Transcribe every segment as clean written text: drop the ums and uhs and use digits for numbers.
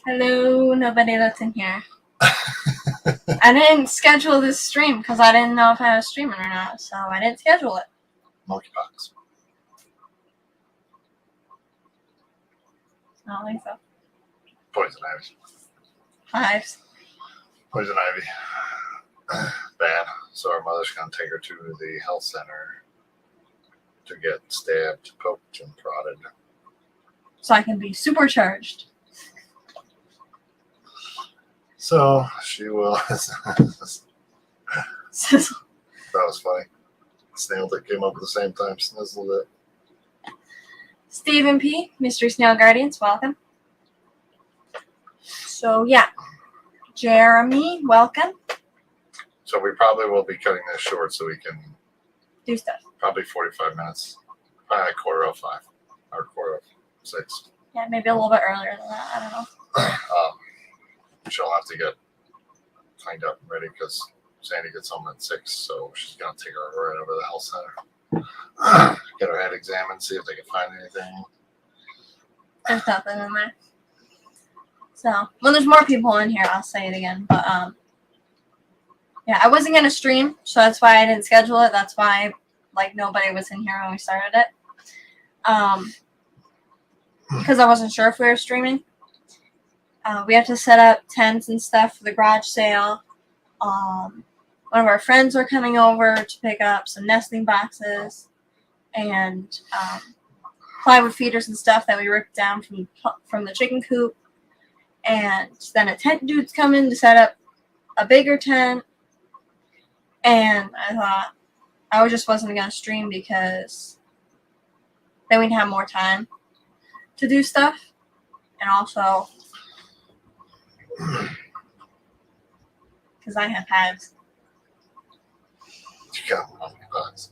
Hello, nobody that's in here. I didn't schedule this stream because I didn't know if I was streaming or not, so I didn't schedule it. Monkeypox. I don't think so. Poison ivy. Hives. Poison ivy. Bad. So our mother's going to take her to the health center to get stabbed, poked, and prodded. So I can be supercharged. So she will. That was funny. Snail that came up at the same time snizzled it. Stephen P., Mystery Snail Guardians, welcome. So, yeah. Jeremy, welcome. So we probably will be cutting this short so we can Do stuff. probably 45 minutes. Probably 4:05 or 4:06. Yeah, maybe a little bit earlier than that. I don't know. She'll have to get cleaned up and ready because Sandy gets home at 6, so she's going to take her right over to the health center. Get her head examined, see if they can find anything. There's nothing in there. So, when there's more people in here, I'll say it again. But, yeah, I wasn't going to stream, so that's why I didn't schedule it. That's why, nobody was in here when we started it. Because I wasn't sure if we were streaming. We have to set up tents and stuff for the garage sale. One of our friends are coming over to pick up some nesting boxes and plywood feeders and stuff that we ripped down from the chicken coop. And then a tent dude's coming to set up a bigger tent. And I thought I just wasn't going to stream because then we'd have more time to do stuff. And also, because I have hives. You got monkeypox.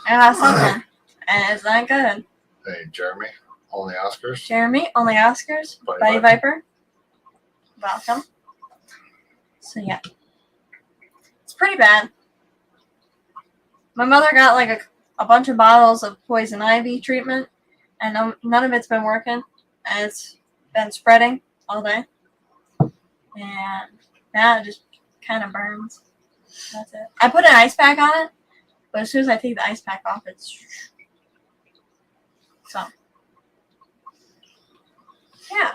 I got something. And it's not good. Hey, Jeremy, only Oscars. Jeremy, only Oscars. Buddy Viper. Welcome. So, yeah. It's pretty bad. My mother got a bunch of bottles of poison ivy treatment, and none of it's been working. And it's been spreading all day. And now it just kind of burns. That's it. I put an ice pack on it, but as soon as I take the ice pack off, it's... So. Yeah.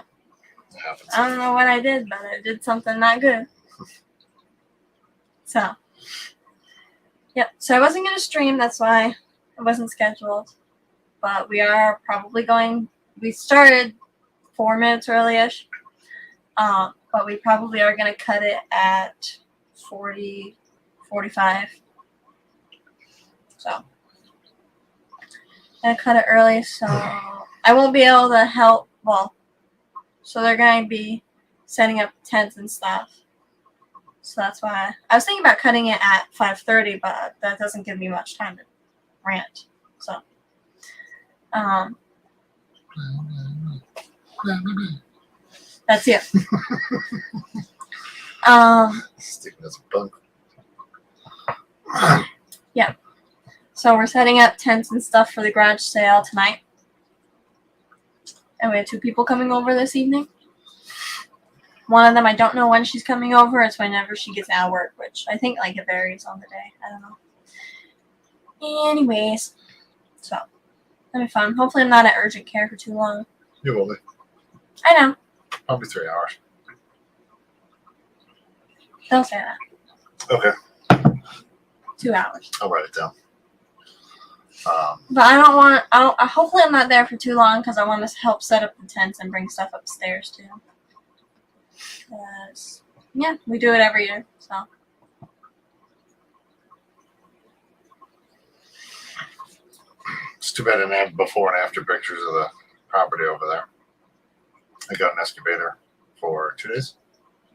I don't know what I did, but I did something not good. So. Yep. So I wasn't going to stream. That's why it wasn't scheduled. But we are probably going... We started 4 minutes early-ish. But we probably are going to cut it at 40, 45. So, I'm going to cut it early, so I won't be able to help. Well, so they're going to be setting up tents and stuff. So that's why I was thinking about cutting it at 5:30, but that doesn't give me much time to rant. So, that's it. Sticking as a bunk. Yeah. So we're setting up tents and stuff for the garage sale tonight. And we have 2 people coming over this evening. One of them, I don't know when she's coming over. It's whenever she gets out of work, which I think it varies on the day. I don't know. Anyways. So, that'll be fun. Hopefully I'm not at urgent care for too long. You will be. I know. Probably 3 hours. Don't say that. Okay. 2 hours. I'll write it down. But I don't want... hopefully I'm not there for too long because I want to help set up the tents and bring stuff upstairs too. Because, yeah, we do it every year, so... It's too bad I didn't have before and after pictures of the property over there. I got an excavator for 2 days.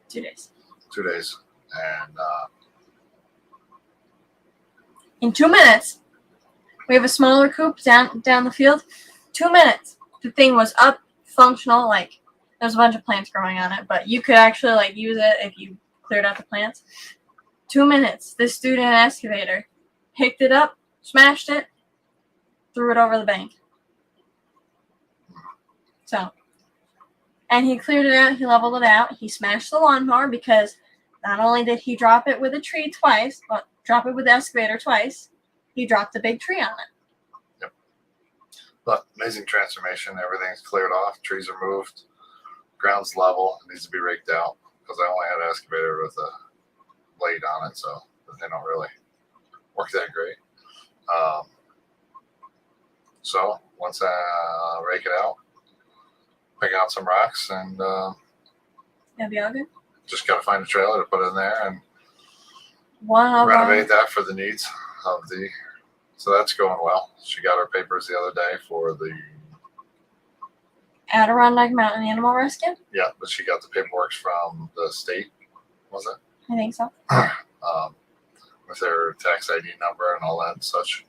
2 days. 2 days. And in 2 minutes, we have a smaller coop down the field. 2 minutes. The thing was up, functional, there's a bunch of plants growing on it, but you could actually use it if you cleared out the plants. 2 minutes. This dude in an excavator picked it up, smashed it, threw it over the bank. So, And he cleared it out. He leveled it out. He smashed the lawnmower because not only did he drop it with a tree twice, but drop it with the excavator twice, he dropped a big tree on it. Yep. But amazing transformation. Everything's cleared off. Trees are moved. Ground's level. It needs to be raked out because I only had an excavator with a blade on it, so they don't really work that great. So once I rake it out, pick out some rocks, and That'd be all good. just got to find a trailer to put in there and One of renovate that for the needs of the. So that's going well. She got her papers the other day for the. Adirondack Mountain Animal Rescue. Yeah, but she got the paperwork from the state, was it? I think so. With their tax ID number and all that and such.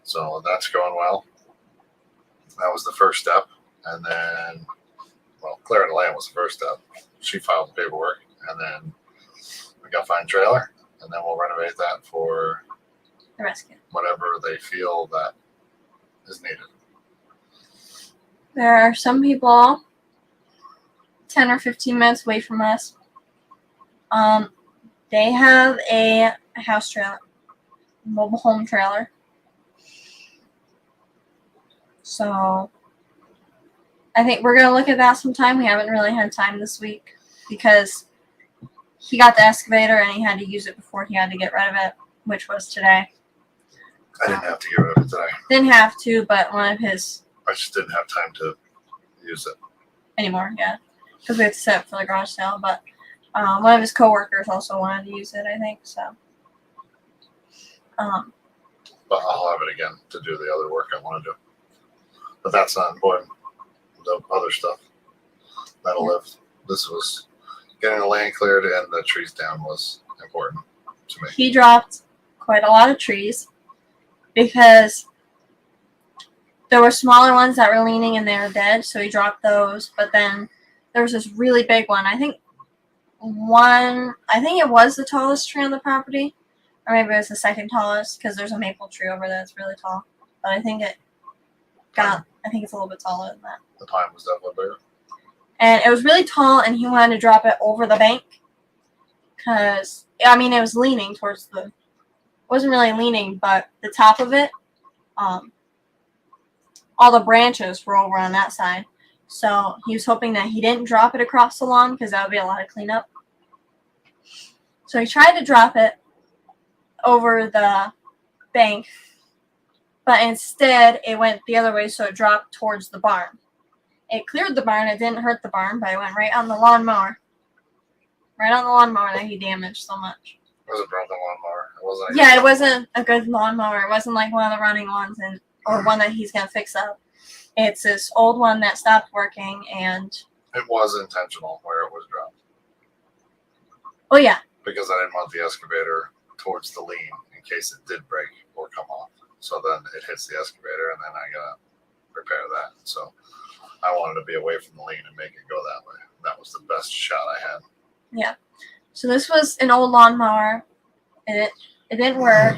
So that's going well. That was the first step. And then, well, clearing the land was the first step. She filed the paperwork, and then we got to find a trailer, and then we'll renovate that for The rescue. whatever they feel that is needed. There are some people 10 or 15 minutes away from us. They have a house trailer, mobile home trailer. So I think we're going to look at that sometime. We haven't really had time this week because he got the excavator and he had to use it before he had to get rid of it, which was today. I didn't have to get rid of it today. Didn't have to, but one of his I just didn't have time to use it. anymore, yeah, because we had to set up for the garage sale. But one of his coworkers also wanted to use it, I think. So, But I'll have it again to do the other work I want to do. But that's not important. The other stuff that'll live. This was getting the land cleared and the trees down was important to me. he dropped quite a lot of trees because there were smaller ones that were leaning and they were dead, so he dropped those. But then there was this really big one. I think it was the tallest tree on the property, or maybe it was the second tallest because there's a maple tree over there that's really tall. But I think it's a little bit taller than that. The pine was definitely bigger. And it was really tall, and he wanted to drop it over the bank because, I mean, it was leaning towards the, wasn't really leaning, but the top of it, all the branches were over on that side. So he was hoping that he didn't drop it across the lawn because that would be a lot of cleanup. So he tried to drop it over the bank, but instead it went the other way, so it dropped towards the barn. It cleared the barn. It didn't hurt the barn, but it went right on the lawnmower. Right on the lawnmower that he damaged so much. It was a broken lawnmower. It wasn't. Yeah, it wasn't a good lawnmower. It wasn't like one of the running ones or one that he's going to fix up. It's this old one that stopped working, and It was intentional where it was dropped oh yeah, because I didn't want the excavator towards the lean in case it did break or come off. So then it hits the excavator, and then I gotta repair that. So I wanted to be away from the lean and make it go that way. That was the best shot I had. yeah. So this was an old lawnmower. It didn't work,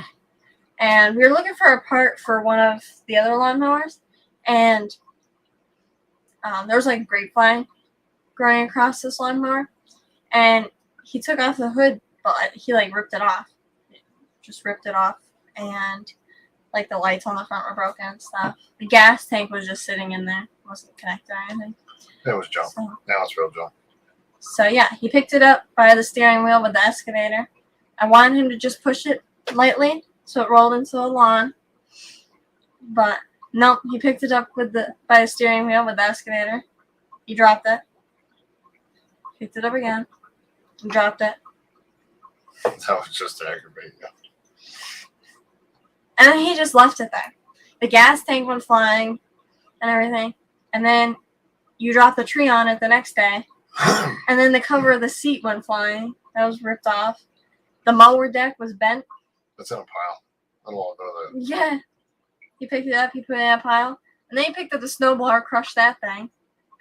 and we were looking for a part for one of the other lawnmowers, and there was like a grapevine growing across this lawnmower, and he took off the hood, but he like ripped it off. Just ripped it off, and like the lights on the front were broken and stuff. The gas tank was just sitting in there. It wasn't connected or anything. It was junk. So, Now it's real junk. so yeah, he picked it up by the steering wheel with the excavator. I wanted him to just push it lightly so it rolled into the lawn. But no, he picked it up by the steering wheel with the excavator. He dropped it. Picked it up again. And dropped it. That was just to aggravate you. And then he just left it there. The gas tank went flying and everything. And then you dropped the tree on it the next day. And then the cover of the seat went flying. That was ripped off. The mower deck was bent. It's in a pile. I don't want to go there. Yeah. He picked it up. He put it in a pile. And then he picked up the snowblower, crushed that thing.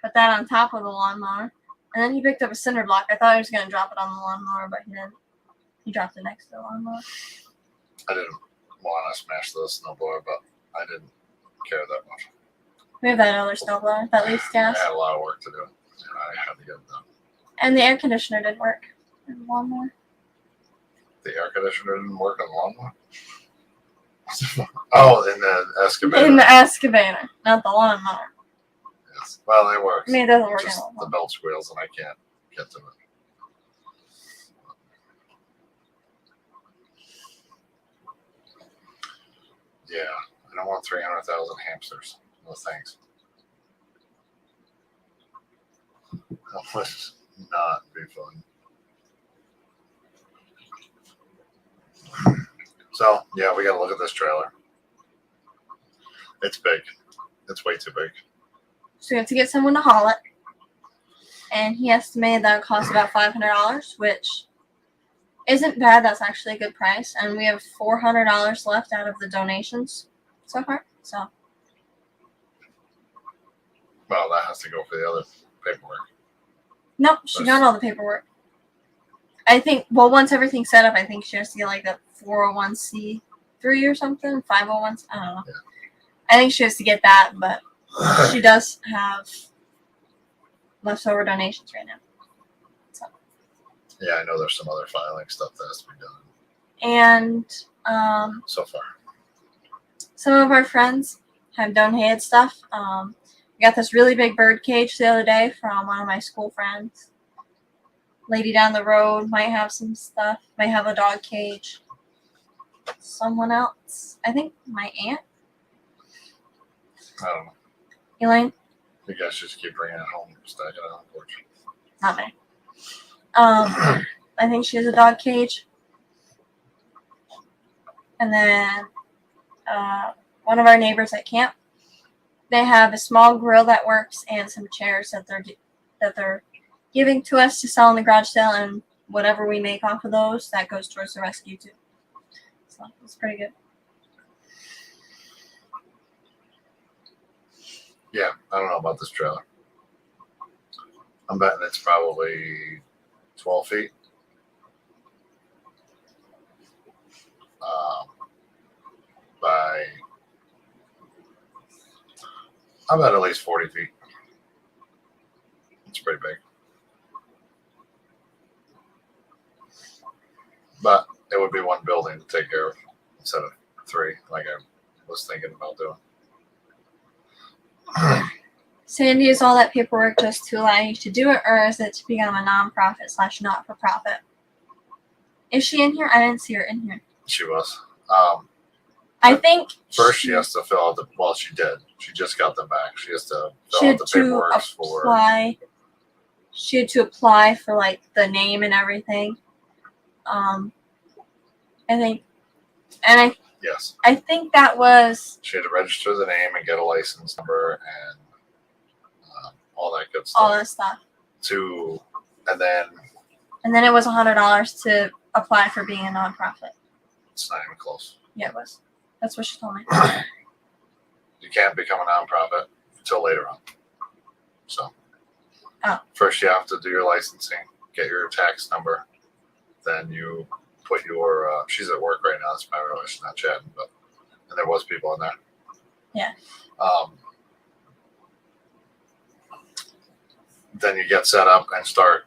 Put that on top of the lawnmower. And then he picked up a cinder block. I thought he was going to drop it on the lawnmower, but he didn't. He dropped it next to the lawnmower. I didn't want to smash the snowblower, but I didn't care that much. We have that other snowblower that leaks gas. I had a lot of work to do. I had to get it done. And the air conditioner didn't work in the lawnmower. The air conditioner didn't work on the lawnmower. Oh, in the excavator. In the excavator, not the lawnmower. Yes. Well, it works. I mean, it doesn't work in Just the the lawnmower. belt squeals, and I can't get to it. Yeah, I don't want 300,000 hamsters. No thanks. That would not be fun. So yeah, we got to look at this trailer. It's big. It's way too big. So we have to get someone to haul it. And he estimated that it cost about $500, which isn't bad. That's actually a good price. And we have $400 left out of the donations so far. So Well, that has to go for the other paperwork. nope, she got all the paperwork. I think, well, once everything's set up, I think she has to get like a 401c3 or something, 501. I don't know. Yeah. I think she has to get that, but she does have leftover donations right now. Yeah, I know there's some other filing stuff that has to be done And so far. some of our friends have donated stuff. We got this really big bird cage the other day from one of my school friends. Lady down the road might have some stuff. Might have a dog cage. Someone else, I think my aunt, I don't know. Elaine, You guys just keep bringing it home, stack it on the porch. not me. I think she has a dog cage. And then one of our neighbors at camp, they have a small grill that works and some chairs that they're giving to us to sell in the garage sale, and whatever we make off of those, that goes towards the rescue too. So it's pretty good. Yeah, I don't know about this trailer. I'm betting it's probably 12 feet. By, I bet at least 40 feet. It's pretty big. But it would be one building to take care of instead of three, like I was thinking about doing. Sandy, is all that paperwork just to allow you to do it, or is it to become a nonprofit / not-for-profit? Is she in here? I didn't see her in here. She was. I think First, she has to fill out the. Well, she did. She just got them back. She has to she fill out had the to paperwork for. apply. She had to apply for like the name and everything. I think, and Yes, I think that was she had to register the name and get a license number and all that good stuff. all this stuff. And then And then it was $100 to apply for being a nonprofit. it's not even close. Yeah, it was. That's what she told me. You can't become a nonprofit until later on. So, First you have to do your licensing, get your tax number, then you put your. She's at work right now. That's my why she's not chatting, but and there was people in there. Yeah. Then you get set up and start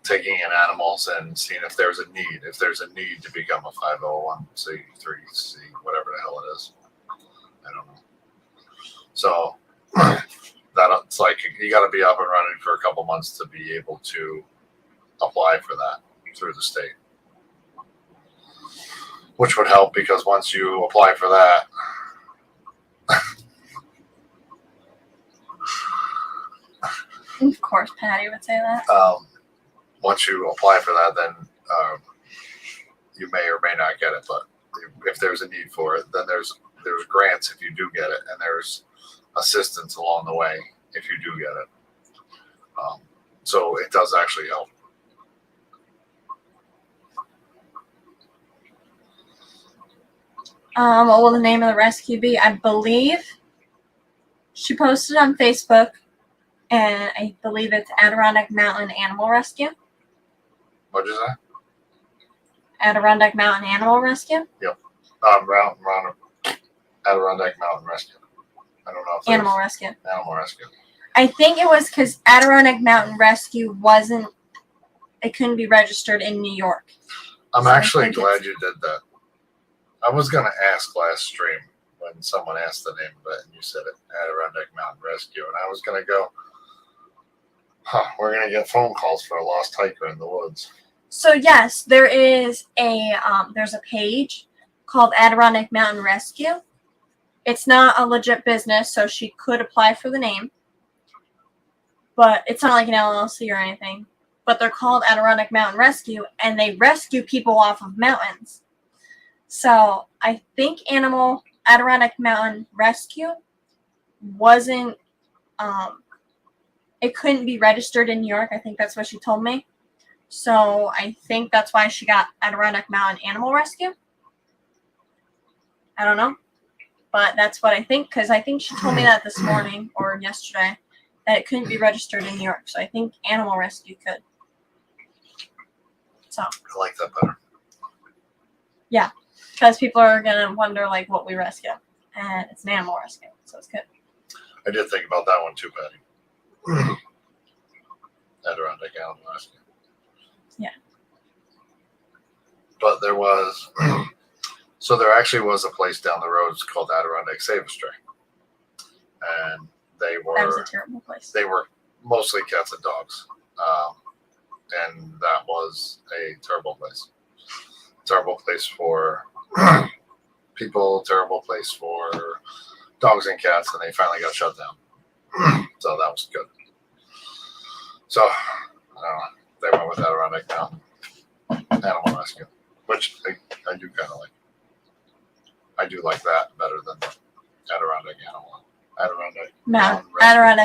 taking in animals and seeing if there's a need. If there's a need to become a 501c3c, whatever the hell it is, I don't know. So it's like you got to be up and running for a couple months to be able to apply for that through the state, which would help because once you apply for that. Of course, Patty would say that. Once you apply for that, then you may or may not get it. But if there's a need for it, then there's grants if you do get it, and there's assistance along the way if you do get it. So it does actually help. What will the name of the rescue be? I believe she posted on Facebook, and I believe it's Adirondack Mountain Animal Rescue. What'd you say? Adirondack Mountain Animal Rescue. Adirondack Mountain Rescue. I don't know if Animal there's Rescue. Animal Rescue. I think it was because Adirondack Mountain Rescue it couldn't be registered in New York. I'm So I actually think glad you did that. I was going to ask last stream when someone asked the name of it, and you said it, Adirondack Mountain Rescue, and I was going to go, we're going to get phone calls for a lost hiker in the woods. So yes, there is there's a page called Adirondack Mountain Rescue. It's not a legit business, so she could apply for the name, but it's not like an LLC or anything. But they're called Adirondack Mountain Rescue, and they rescue people off of mountains. So I think Adirondack Mountain Rescue wasn't, it couldn't be registered in New York. I think that's what she told me. So I think that's why she got Adirondack Mountain Animal Rescue. I don't know. But that's what I think, because I think she told me that this morning or yesterday, that it couldn't be registered in New York. So I think Animal Rescue could. So. I like that better. Yeah, because people are going to wonder, like, what we rescue. And it's an animal rescue, so it's good. I did think about that one too, Patty. Adirondack Animal Rescue. Yeah. But there was, so there actually was a place down the road called Adirondack Save a Stray. And That was a terrible place. they were mostly cats and dogs. And that was a terrible place. Terrible place for people, terrible place for dogs and cats, and they finally got shut down. So that was good. So they went with Adirondack Mountain Animal Rescue, which I do kind of like. I do like that better than Adirondack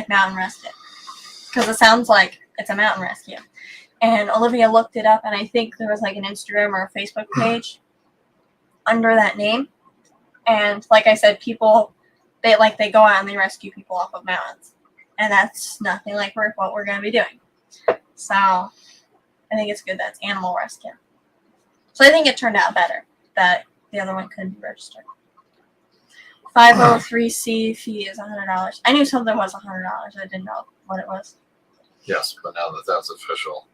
Mountain Rescue. Because it sounds like it's a mountain rescue. And Olivia looked it up, and I think there was like an Instagram or a Facebook page under that name. And like I said, people, they go out and they rescue people off of mountains. And that's nothing like what we're going to be doing. So I think it's good that's Animal Rescue. So I think it turned out better that the other one couldn't be registered. 503C fee is $100. I knew something was $100. I didn't know what it was. Yes, but now that that's official,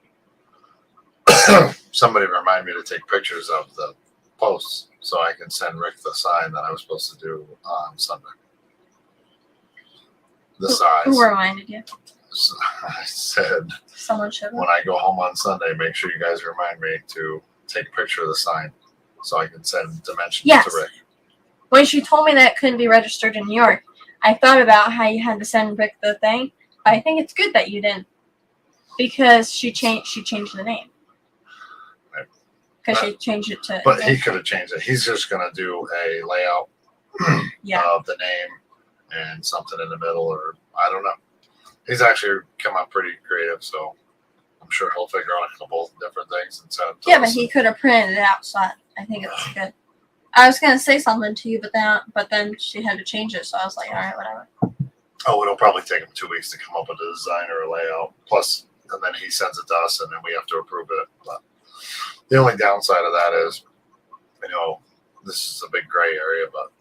somebody remind me to take pictures of the posts so I can send Rick the sign that I was supposed to do on Sunday. The size. Who reminded you? I said, Someone should have. when I go home on Sunday, make sure you guys remind me to take a picture of the sign so I can send dimensions Yes. to Rick. When she told me that it couldn't be registered in New York, I thought about how you had to send Rick the thing. But I think it's good that you didn't, because she changed the name. Because she changed it to. But he could have changed it. He's just going to do a layout of the name and something in the middle, or I don't know. He's actually come up pretty creative, so I'm sure he'll figure out a couple different things and send them to us. But he could have printed it out, so I think it's good. I was gonna say something to you, but then she had to change it, so I was like, all right, whatever. Oh, it'll probably take him 2 weeks to come up with a design or a layout. Plus, and then he sends it to us, and then we have to approve it. But the only downside of that is, this is a big gray area, but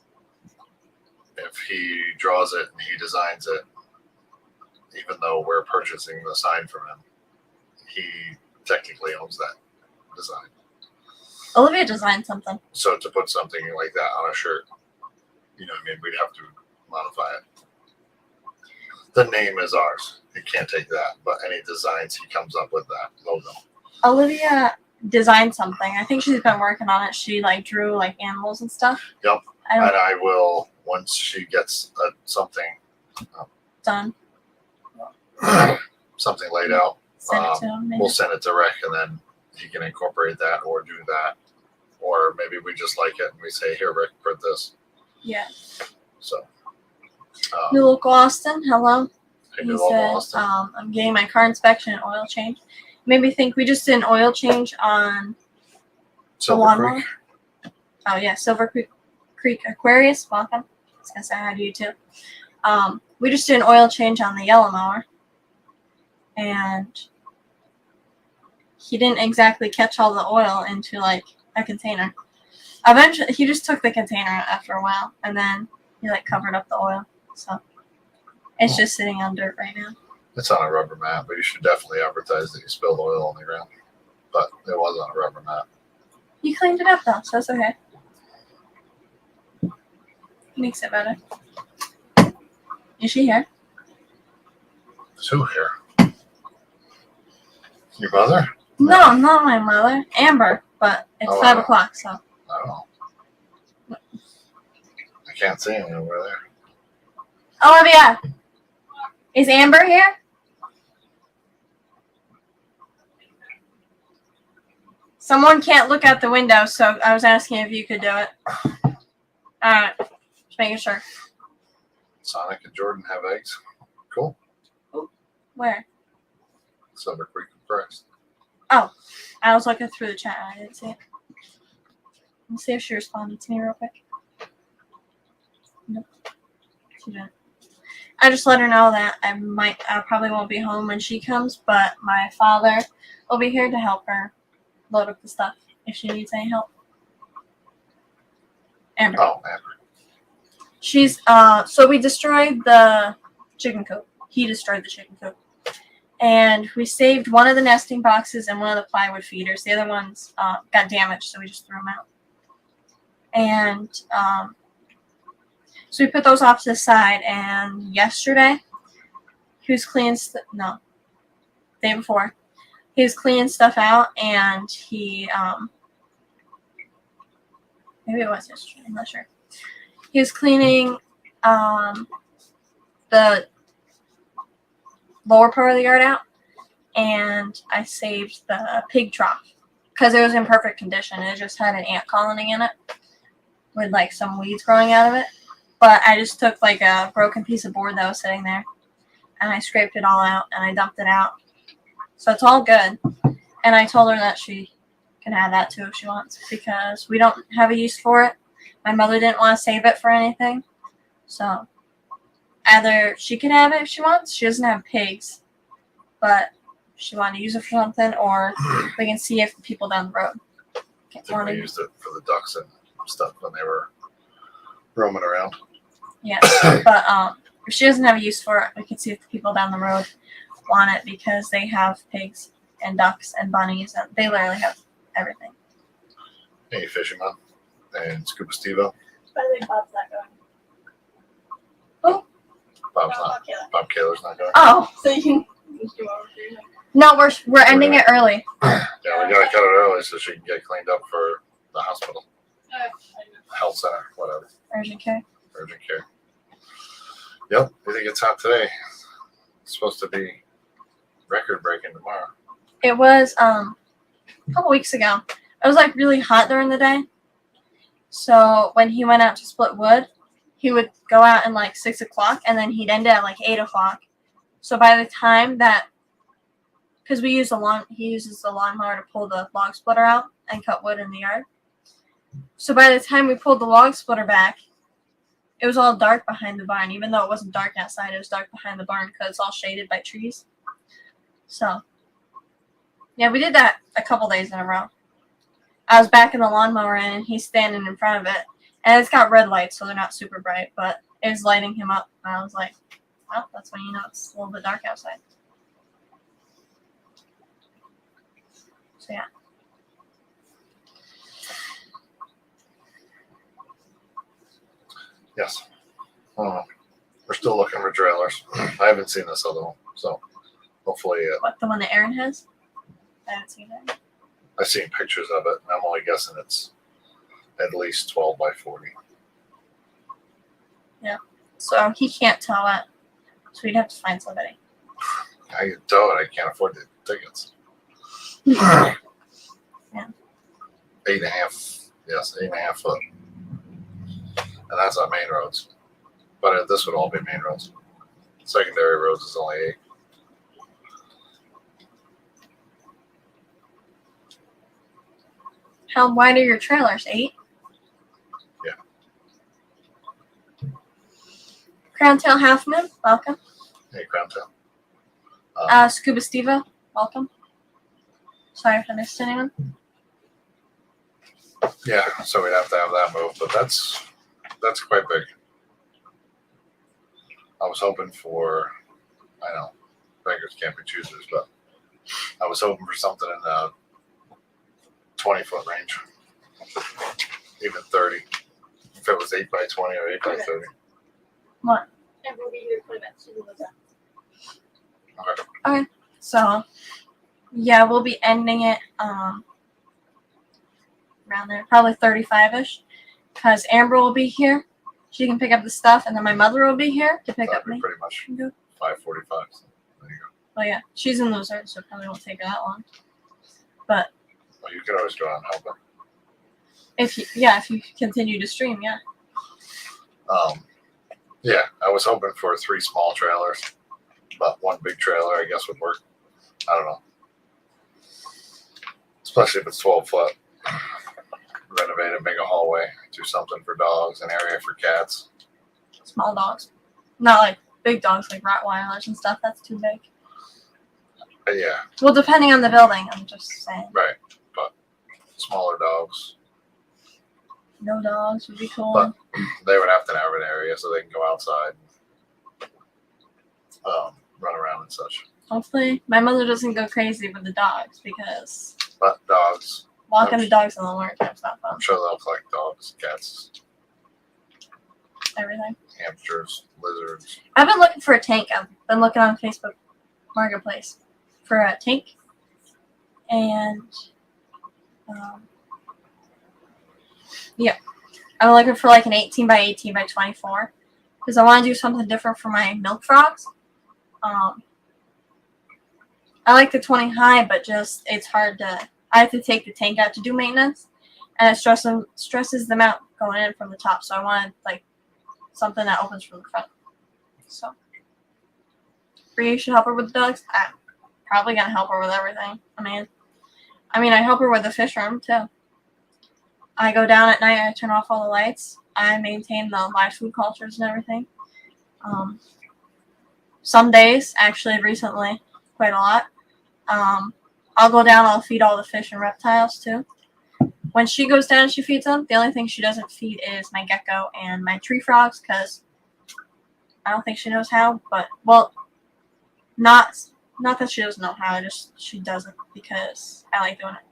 if he draws it and he designs it, even though we're purchasing the sign from him, he technically owns that design. Olivia designed something. So to put something like that on a shirt, we'd have to modify it. The name is ours. He can't take that, but any designs he comes up with that logo. Olivia designed something. I think she's been working on it. She drew animals and stuff. Yep. And I will, once she gets something Done. something laid out, Send it to him. Maybe. we'll send it to Rick, and then he can incorporate that or do that. Or maybe we just like it and we say, here, Rick, print this. Yeah. So. New Local Austin, hello. Hey, He New Local said, Austin. I'm getting my car inspection and oil change. Made me think we just did an oil change on Silver lawnmower. Creek. Oh yeah, Silver Creek Aquarius. Welcome. I was gonna say hi to you too. We just did an oil change on the yellow mower, and he didn't exactly catch all the oil into a container. Eventually, he just took the container out after a while, and then he covered up the oil. So it's just sitting on dirt right now. It's on a rubber mat, but you should definitely advertise that you spilled oil on the ground. But it was on a rubber mat. You cleaned it up though, so it's okay. Makes it better. Is she here? There's who here? Your mother? No, not my mother. Amber, but it's Oh, 5 wow. o'clock, so. I don't know. I can't see anyone over there. Olivia! Is Amber here? Someone can't look out the window, so I was asking if you could do it. Alright. Just making sure. Sonic and Jordan have eggs. Cool. Where? Silver Creek Express. I was looking through the chat and I didn't see it. Let me see if she responded to me real quick. Nope. She didn't. I just let her know that I probably won't be home when she comes, but my father will be here to help her load up the stuff if she needs any help. Amber. Oh, Amber. She's so we destroyed the chicken coop. He destroyed the chicken coop. And we saved one of the nesting boxes and one of the plywood feeders. The other ones got damaged, so we just threw them out. And so we put those off to the side. And yesterday, he was cleaning day before, he was cleaning stuff out, and he maybe it was yesterday. I'm not sure. He was cleaning the lower part of the yard out, and I saved the pig trough because it was in perfect condition. It just had an ant colony in it with like some weeds growing out of it. But I just took like a broken piece of board that was sitting there and I scraped it all out and I dumped it out. So it's all good. And I told her that she can have that too if she wants, because we don't have a use for it. My mother didn't want to save it for anything. So either she can have it if she wants. She doesn't have pigs, but she wanted to use it for something, or we can see if people down the road I think we used it for the ducks and stuff when they were roaming around. Yeah, but if she doesn't have a use for it, we can see if the people down the road want it, because they have pigs and ducks and bunnies, and they literally have everything. Hey, Fisherman and Scuba Steve-O. By the way, Bob's not going. Bob's not. Bob Kaler's not going. Oh, so you can. No, we're ending it early. Yeah, we gotta cut it early so she can get cleaned up for the hospital, health center, whatever, Urgent care. urgent care. Yep, I think it's hot today. It's supposed to be record breaking tomorrow. It was a couple weeks ago. It was like really hot during the day. So when he went out to split wood, he would go out at like 6 o'clock, and then he'd end it at like 8 o'clock. So by the time that, because he uses the lawnmower to pull the log splitter out and cut wood in the yard. So by the time we pulled the log splitter back, it was all dark behind the barn. Even though it wasn't dark outside, it was dark behind the barn because it's all shaded by trees. So, yeah, we did that a couple days in a row. I was backing the lawnmower in, and he's standing in front of it. And it's got red lights, so they're not super bright, but it was lighting him up. And I was like, well, that's when you know it's a little bit dark outside. So, yeah. Yes. We're still looking for trailers. I haven't seen this other one, so hopefully What, the one that Aaron has? I haven't seen it. I've seen pictures of it, and I'm only guessing it's at least 12 by 40. So he can't tell it. So we'd have to find somebody. I can tell it. I can't afford the tickets. Yeah. 8.5. Yes, 8.5 foot. And that's on main roads. But this would all be main roads. Secondary roads is only 8. How wide are your trailers? 8? Yeah. Crown Tail Half Moon, welcome. Hey, Crown Tail. Scuba Steve-O, welcome. Sorry if I missed anyone. Yeah, so we'd have to have that moved, but that's quite big. I was hoping for, I know, beggars can't be choosers, but I was hoping for something in the 20-foot range, even 30. If it was 8 by 20 or 8 by 30. What? And we'll be here for that. So we'll look up. Okay. So, yeah, we'll be ending it around there, probably 35-ish, because Amber will be here. She can pick up the stuff, and then my mother will be here to pick up That'd be me. pretty much and go. 5:45. So there you go. Well, yeah, she's in Loser, so it probably won't take her that long. Well, you can always go out and help her. If you continue to stream, yeah. Yeah, I was hoping for 3 small trailers, but 1 big trailer I guess would work. I don't know. Especially if it's 12 foot. Renovate it, make a hallway, do something for dogs, an area for cats. Small dogs, not like big dogs like Rottweilers and stuff. That's too big. Yeah, Well, depending on the building, I'm just saying. right. But smaller dogs, No dogs would be cool. But- they would have to have an area so they can go outside, run around and such. Hopefully, my mother doesn't go crazy with the dogs because But dogs, walking the dogs in the winter time's not fun. I'm sure they'll collect dogs, cats, Everything. hamsters, lizards. I've been looking for a tank. I've been looking on Facebook Marketplace for a tank, and yeah, I'm looking for like an 18 by 18 by 24 because I want to do something different for my milk frogs. I like the 20 high, but just it's hard to. I have to take the tank out to do maintenance, and it stresses them out going in from the top. So I wanted like something that opens from the front. So, Bree should help her with the dogs. I'm probably gonna help her with everything. I mean, I help her with the fish room too. I go down at night. I turn off all the lights. I maintain the live food cultures and everything. Some days, actually, recently, quite a lot. I'll go down. I'll feed all the fish and reptiles too. When she goes down and she feeds them, the only thing she doesn't feed is my gecko and my tree frogs because I don't think she knows how. But well, not that she doesn't know how. Just she doesn't because I like doing it.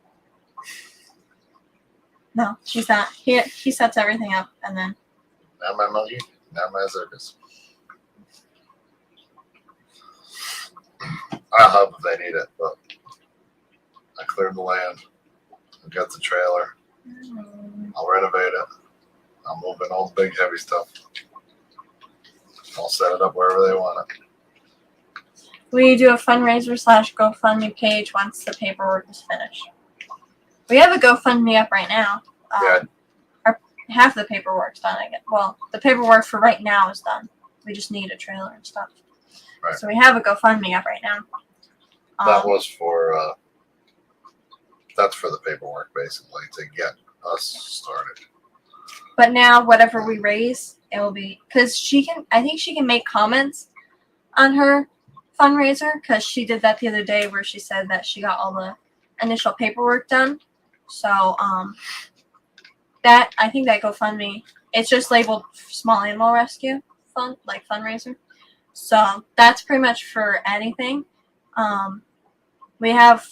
No, she's not. He sets everything up and then Not my monkey, not my circus. I'll help if they need it, but I cleared the land. I got the trailer. I'll renovate it. I'll move in all the big heavy stuff. I'll set it up wherever they want it. we do a fundraiser / GoFundMe page once the paperwork is finished. We have a GoFundMe up right now. Yeah. Half the paperwork's done. I guess. Well, the paperwork for right now is done. We just need a trailer and stuff. Right. So we have a GoFundMe up right now. That was for that's for the paperwork basically to get us started. But now, whatever we raise, it will be because I think she can make comments on her fundraiser because she did that the other day where she said that she got all the initial paperwork done. So, that I think that GoFundMe, it's just labeled Small Animal Rescue Fund, like fundraiser. So that's pretty much for anything. We have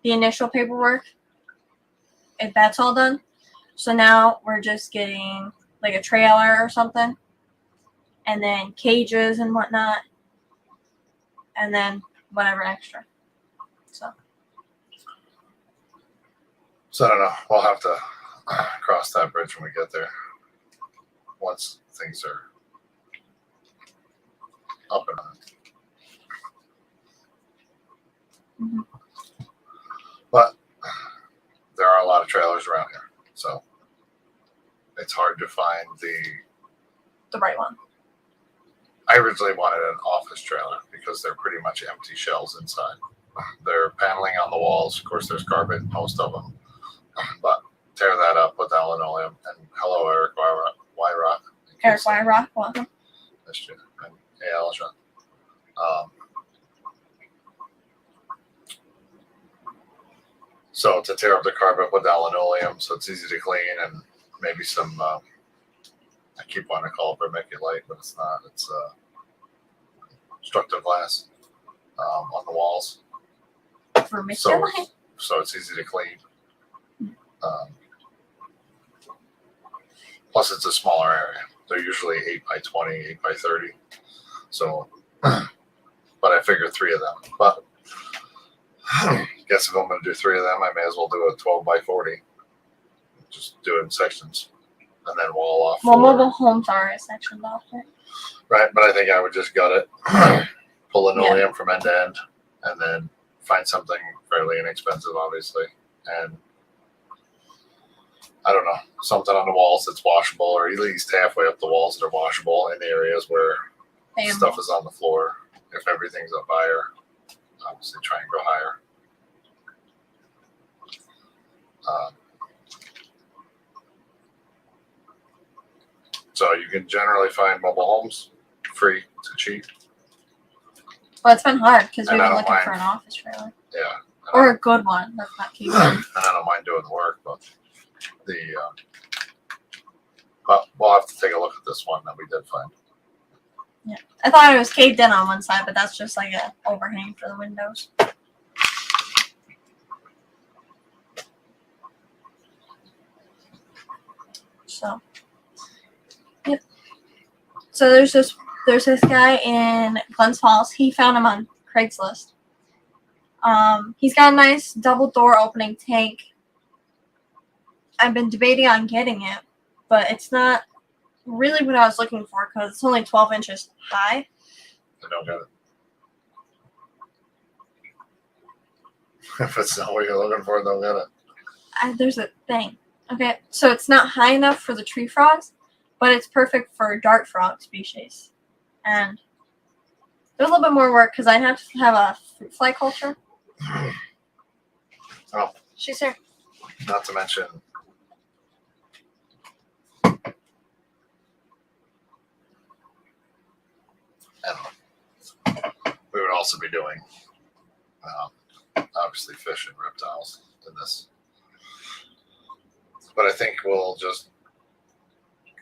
the initial paperwork. If that's all done, so now we're just getting like a trailer or something, and then cages and whatnot, and then whatever extra. So So I don't know. We'll have to cross that bridge when we get there. Once things are up and running. Mhm. But there are a lot of trailers around here, so it's hard to find the right one. I originally wanted an office trailer because they're pretty much empty shells inside. They're paneling on the walls. Of course, there's carpet in most of them. But tear that up, put down linoleum, and hello, Eric Wyrock. Eric Wyrock, welcome. That's true. And hey, Alishon. So to tear up the carpet, put down linoleum so it's easy to clean, and maybe some, I keep wanting to call it vermiculite, but it's not. It's constructive glass on the walls, For Mr. so Light. so it's easy to clean. Plus, it's a smaller area. They're usually 8x20, 8x30. So, but I figured 3 of them. But guess if I'm going to do 3 of them, I may as well do a 12x40. Just do it in sections and then wall off. Well, 4. mobile homes are a section off it. Right, but I think I would just gut it, pull linoleum from end to end, and then find something fairly inexpensive, obviously, and I don't know, something on the walls that's washable, or at least halfway up the walls that are washable in the areas where stuff is on the floor. If everything's up higher, obviously try and go higher. So you can generally find mobile homes free to cheap. Well, it's been hard because we've And I been don't looking mind. for an office trailer. Yeah. Or a good one. That's not keeping. And I don't mind doing the work, but but we'll have to take a look at this one that we did find. I thought it was caved in on one side, but that's just like an overhang for the windows. So, yep. So there's this guy in Glens Falls. He found him on Craigslist. He's got a nice double door opening tank. I've been debating on getting it, but it's not really what I was looking for because it's only 12 inches high. I don't get it. If it's not what you're looking for, don't get it. There's a thing. Okay, so it's not high enough for the tree frogs, but it's perfect for dart frog species. And there's a little bit more work because I'd have to have a fruit fly culture. Oh, She's here. not to mention, I don't know. We would also be doing, obviously, fish and reptiles in this. But I think we'll just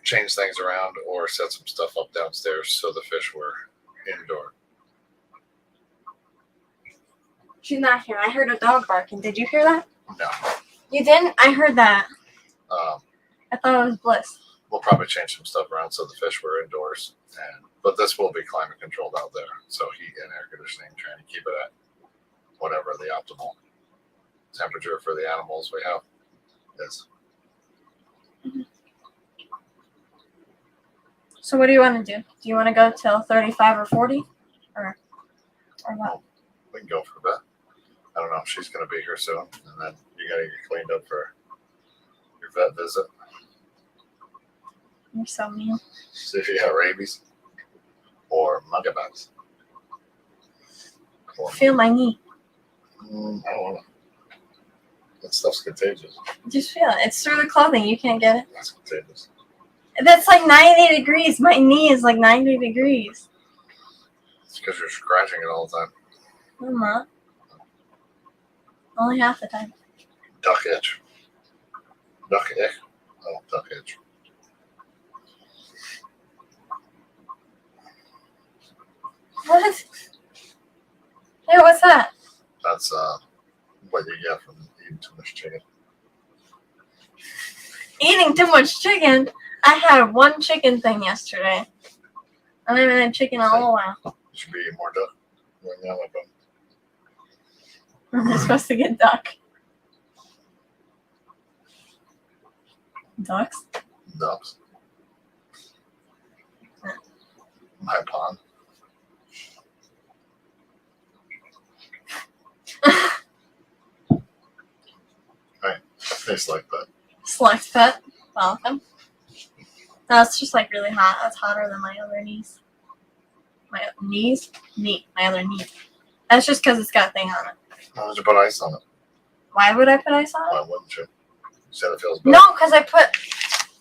change things around or set some stuff up downstairs so the fish were indoor. She's not here. I heard a dog barking. Did you hear that? No. You didn't? I heard that. I thought it was Bliss. We'll probably change some stuff around so the fish were indoors. But this will be climate controlled out there. So heat and air conditioning, trying to keep it at whatever the optimal temperature for the animals we have is. So what do you want to do? Do you want to go till 35 or 40? Or what? We can go for a bit. I don't know if she's going to be here soon. And then you got to get cleaned up for your vet visit. You're so mean. See if you got rabies or monkeypox. Feel my knee. I don't want to. That stuff's contagious. Just feel it. It's through the clothing. You can't get it. That's contagious. That's like 90 degrees. My knee is like 90 degrees. It's because you're scratching it all the time. I'm not. Only half the time. Duck itch. Duck itch. Oh, duck itch. What? Hey, what's that? That's what you get from eating too much chicken. Eating too much chicken? I had one chicken thing yesterday. I haven't had chicken in a little while. You should be eating more duck. When you're like I'm supposed to get duck. Ducks? ducks. My pond. Right. Tastes like that. Select pet. Welcome. That's just like really hot. That's hotter than my other knees. My knees? Knee. My other knee. That's just because it's got a thing on it. Why would you put ice on it? Why would I put ice on it? Why wouldn't you? You said it feels better. No, because I put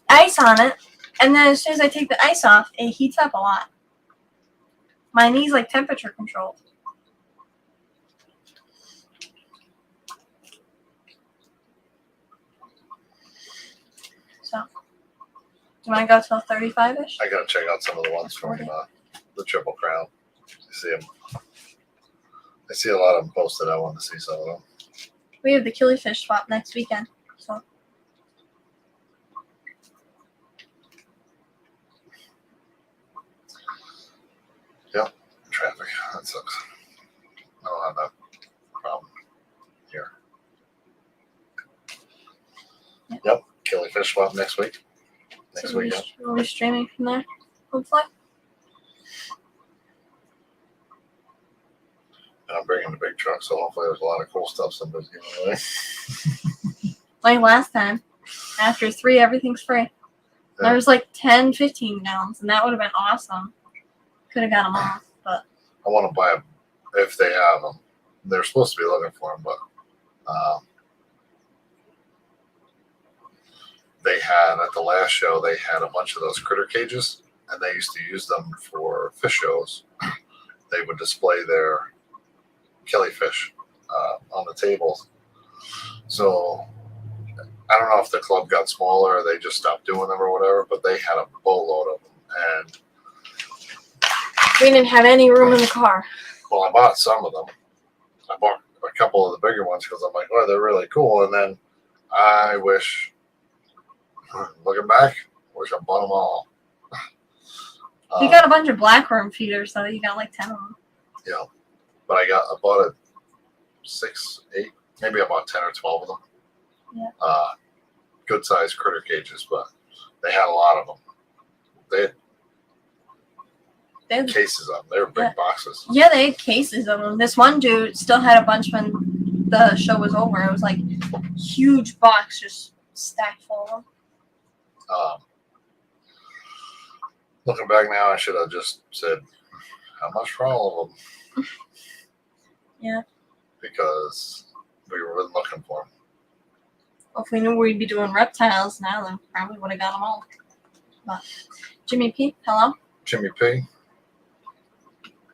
ice on it, and then as soon as I take the ice off, it heats up a lot. My knee's like temperature controlled. So, do you want to go till 35-ish? I gotta check out some of the ones from the Triple Crown. I see a lot of them posted. I want to see some of them. We have the killifish swap next weekend. So Traffic. That sucks. I don't have that problem here. Yep. Killifish swap next week. Next weekend. we'll be streaming from there, hopefully. And I'm bringing the big truck, so hopefully there's a lot of cool stuff somebody's giving away. Like last time. After 3, everything's free. There was like 10, 15 gallons, and that would have been awesome. Could have got them all, but I want to buy them if they have them. They're supposed to be looking for them, but they had at the last show they had a bunch of those critter cages, and they used to use them for fish shows. They would display their killifish on the tables. So I don't know if the club got smaller or they just stopped doing them or whatever, but they had a boatload of them. And we didn't have any room in the car. well, I bought some of them. I bought a couple of the bigger ones because I'm like, oh, they're really cool. And then I wish, looking back, wish I bought them all. You got a bunch of black worm feeders, so you got like 10 of them. Yeah, but I bought a 6, 8, maybe I bought 10 or 12 of them. Yeah. Good sized critter cages, but they had a lot of them. They had cases of them. They were big boxes. Yeah, they had cases of them. This one dude still had a bunch when the show was over. It was like huge box just stacked full of them. Looking back now, I should have just said, how much for all of them? Yeah. Because we were really looking for them. Well, if we knew we'd be doing reptiles now, then probably would have got them all. But Jimmy P, hello? Jimmy P.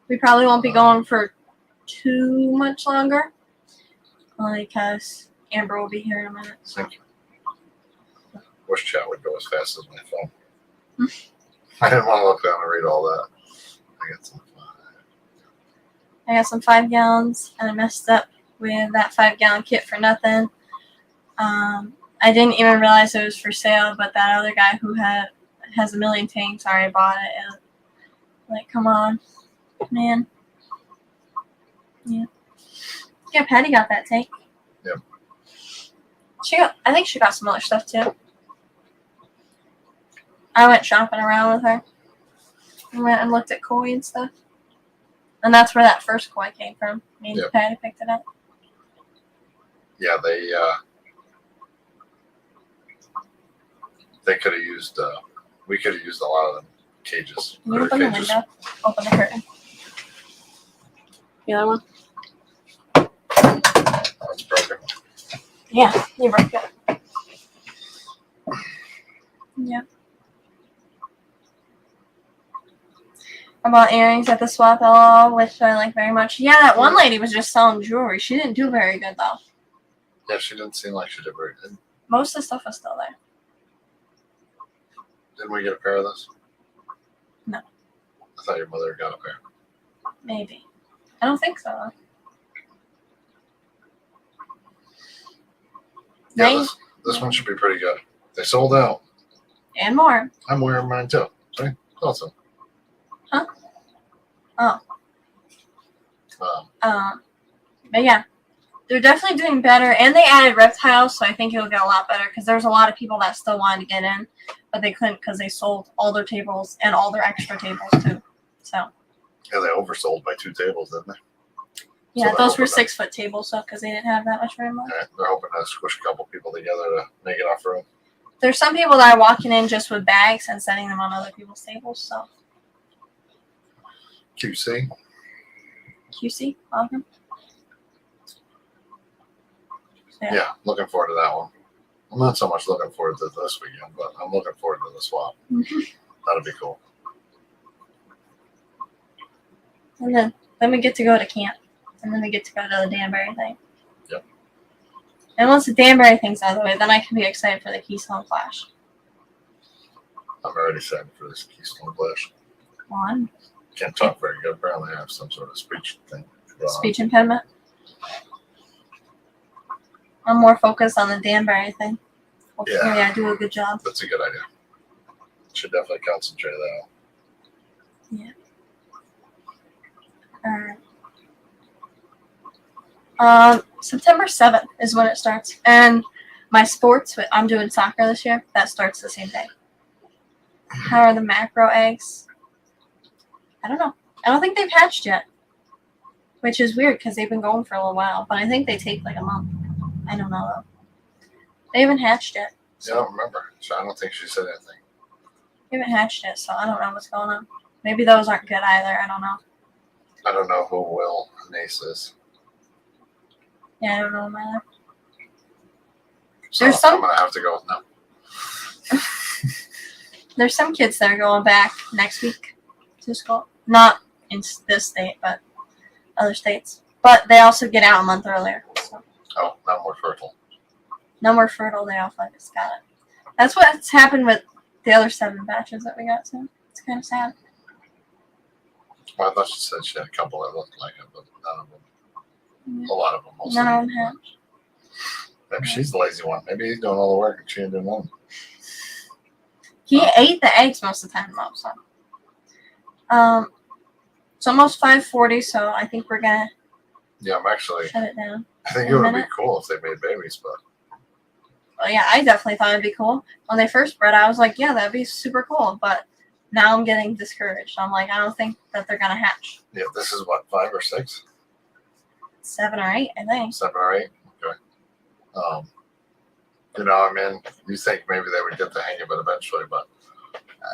We probably won't be going for too much longer. Only because Amber will be here in a minute. So. Thank you. Wish chat would go as fast as my phone. I didn't want to look down and read all that. I got some 5 gallons, and I messed up with that 5-gallon kit for nothing. I didn't even realize it was for sale, but that other guy who has a million tanks already bought it. And, like, come on, man. Yeah. Yeah, Patty got that tank. Yep. I think she got some other stuff too. I went shopping around with her. I went and looked at koi and stuff. And that's where that first koi came from. Me and Patty picked it up. Yeah, they could have used, we could have used a lot of them cages. Can you open the window? Open the curtain. The other one? That's broken. Yeah, you broke it. Yeah. I bought earrings at the swap LOL, which I like very much. Yeah, that one lady was just selling jewelry. She didn't do very good, though. Yeah, she didn't seem like she did very good. Most of the stuff was still there. Didn't we get a pair of those? No. I thought your mother got a pair. Maybe. I don't think so, though. Yeah, this one should be pretty good. They sold out. And more. I'm wearing mine too. See? Awesome. Huh? Oh. Um, But yeah, they're definitely doing better, and they added reptiles, so I think it'll get a lot better, because there's a lot of people that still wanted to get in, but they couldn't because they sold all their tables and all their extra tables too. So yeah, they oversold by 2 tables, didn't they? yeah, So those were they're hoping 6-foot tables, so because they didn't have that much room left. Yeah, they're hoping to squish a couple people together to make it off room. There's some people that are walking in just with bags and setting them on other people's tables. So QC. QC, welcome. Yeah, looking forward to that one. I'm not so much looking forward to this weekend, but I'm looking forward to the swap. That'll be cool. And then we get to go to camp, and then we get to go to the Danbury thing. Yep. And once the Danbury thing's out of the way, then I can be excited for the Keystone Flash. I'm already excited for this Keystone Flash. One. can't talk very good. Apparently, I have some sort of speech thing. going on. Speech impediment. I'm more focused on the Danbury thing. Hopefully, Yeah. I do a good job. That's a good idea. Should definitely concentrate on Alright. September 7th is when it starts, and my sports. I'm doing soccer this year. That starts the same day. How are the macro eggs? I don't know. I don't think they've hatched yet, which is weird because they've been going for a little while. But I think they take like a month. I don't know though. They haven't hatched yet. Yeah, I don't remember. So I don't think she said anything. They haven't hatched yet, so I don't know what's going on. Maybe those aren't good either. I don't know. I don't know who Will Nace is. Yeah, I don't know either. So There's some- I'm gonna have to go with no. There's some kids that are going back next week to school. Not in this state, but other states. But they also get out a month earlier. So Oh, not more fertile. no more fertile day off. I just got it. That's what's happened with the other 7 batches that we got. So it's kind of sad. Well, I thought she said she had a couple that looked like it, but none of them. Yeah. A lot of them. Mostly. None of them have. Maybe she's the lazy one. Maybe he's doing all the work and she ain't doing nothing. He ate the eggs most of the time, though. So, it's almost 5:40, so I think we're gonna Yeah, I'm actually. shut it down. I think In it a would be minute. cool if they made babies, but Well, yeah, I definitely thought it'd be cool when they first bred. I was like, yeah, that'd be super cool. But now I'm getting discouraged. I'm like, I don't think that they're gonna hatch. yeah, this is what 5 or 6, 7 or 8, I think. 7 or 8. Okay. You know, I mean, you think maybe they would get the hang of it eventually, but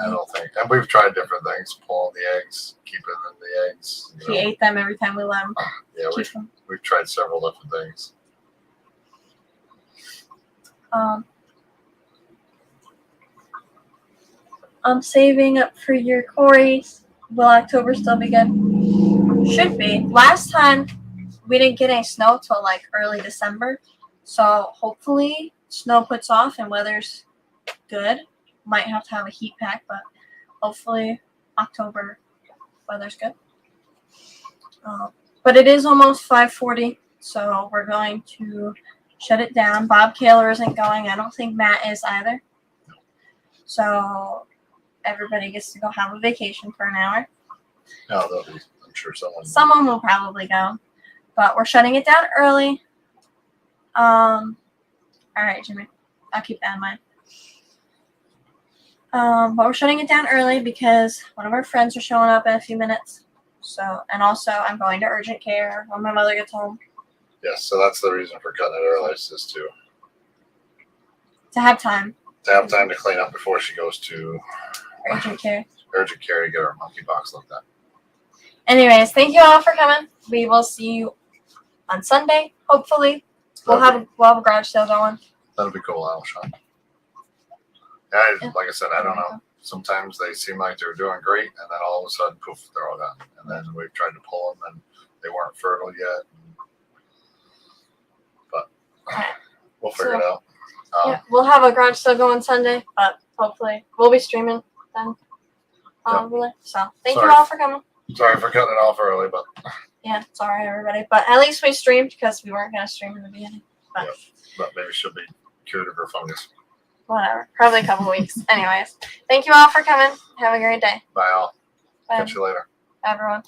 I don't think. And we've tried different things: pulling the eggs, keeping the eggs. You He know. ate them every time we let him Yeah, keep them. we've tried several different things. I'm saving up for your Corey's. Will October still be good? Should be. Last time we didn't get any snow till like early December, so hopefully snow puts off and weather's good. Might have to have a heat pack, but hopefully October weather's good. But it is almost 5:40, so we're going to shut it down. Bob Kaler isn't going. I don't think Matt is either. So everybody gets to go have a vacation for an hour. No, they'll be. I'm sure someone. Someone will probably go, but we're shutting it down early. All right, Jimmy, I'll keep that in mind. But we're shutting it down early because one of our friends are showing up in a few minutes. So, and also I'm going to urgent care when my mother gets home Yes, so that's the reason for cutting it early, is just to have time. to have time to clean up before she goes to Urgent care. urgent care to get her monkey box looked at. Anyways, thank you all for coming. We will see you on Sunday. Hopefully, we'll have a garage sale going. That'll be cool, Sean. Yeah, like I said, I don't know. Sometimes they seem like they're doing great, and then all of a sudden, poof, they're all gone. And then we've tried to pull them, and they weren't fertile yet. But we'll figure it out. Yeah, we'll have a garage sale going Sunday, but hopefully we'll be streaming then. Probably. So thank Sorry. you all for coming. Sorry for cutting it off early, but Yeah, sorry everybody, but at least we streamed because we weren't gonna stream in the beginning. But maybe she'll be cured of her fungus. whatever, probably a couple weeks. Anyways, thank you all for coming. Have a great day. Bye, all. Bye, Catch you later. everyone.